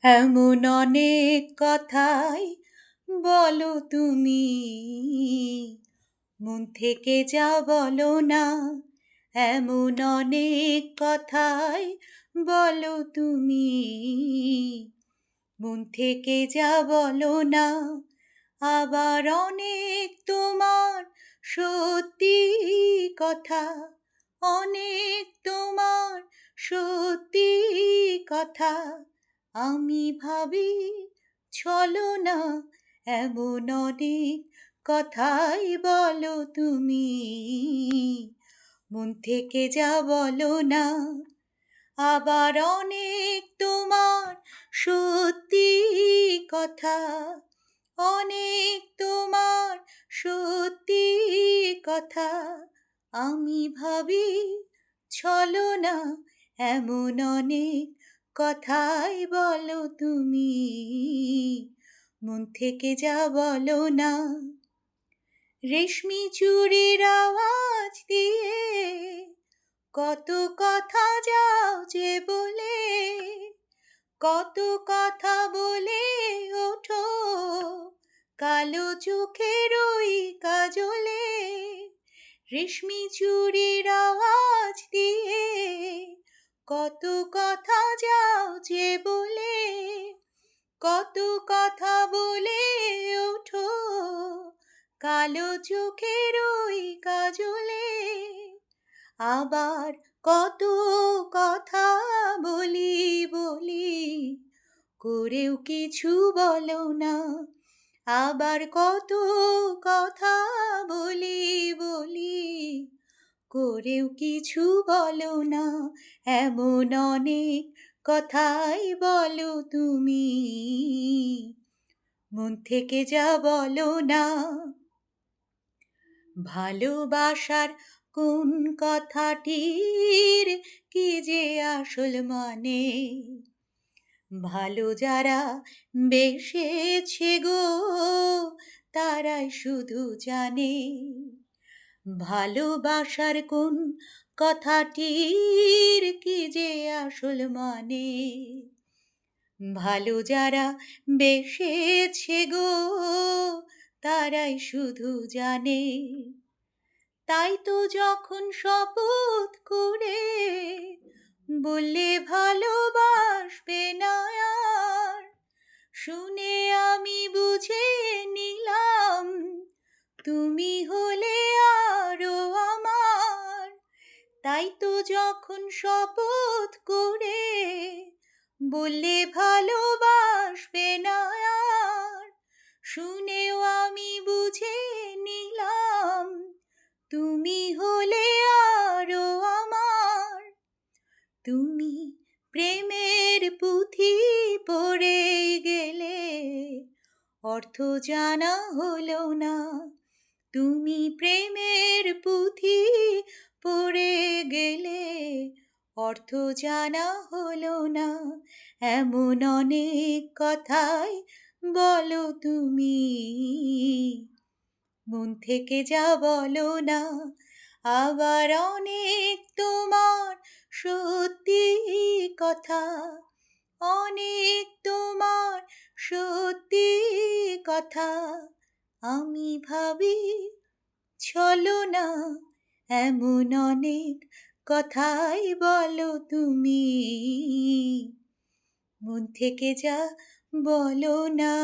এমন অনেক কথাই বলো তুমি, মন থেকে যা বলো না। এমন অনেক কথাই বলো তুমি, মন থেকে যা বলো না। আবার অনেক তোমার সত্যি কথা, অনেক তোমার সত্যি কথা আমি ভাবি ছলনা। এমন অনেক কথাই বলো তুমি, মন থেকে যা বলো না। আবার অনেক তোমার সত্যি কথা, অনেক তোমার সত্যি কথা আমি ভাবি ছলনা। এমন অনেক কথাই বলো তুমি, মন থেকে যা বলো না। রেশমি চুড়ির আওয়াজ দিয়ে কত কথা যাও যে বলে, কত কথা বলে ওঠো কালো চোখের ওই কাজলে। রেশমি চুড়ির আওয়াজ দিয়ে কত কথা যাও যে বলে, কত কথা বলে ওঠো কালো চোখের ওই কাজলে। আবার কত কথা বলি বলি করেও কিছু বলো না। আবার কত কথা বলি বলি করেও কিছু বলো না। এমন অনেক কথাই বলো তুমি, মন থেকে যা বলো না। ভালোবাসার কোন কথাটির কি যে আসল মানে, ভালো যারা বেসেছে গো তারাই শুধু জানে। ভালোবাসার কোন কথাটির কি যে আসল মানে, ভালো যারা বেসেছে গো তারাই শুধু জানে। তাই তো যখন শপথ করে বললে ভালোবাসবে না আর, শুনে আমি বুঝে নিলাম তুমি হলে আরো আমার। তাই তো যখন শপথ করে বললে ভালোবাসবে না আর, শুনেও আমি বুঝে নিলাম তুমি হলে আরো আমার। তুমি প্রেমের পুঁথি পড়ে গেলে অর্থ জানা হলো না। তুমি প্রেমের পুঁথি পড়ে গেলে অর্থ জানা হলো না। এমন অনেক কথাই বলো তুমি, মন থেকে যা বলো না। আবার অনেক তোমার সত্যি কথা, অনেক তোমার সত্যি কথা আমি ভাবি ছলনা। এমন অনেক কথাই বলো তুমি, মন থেকে যা বলো না।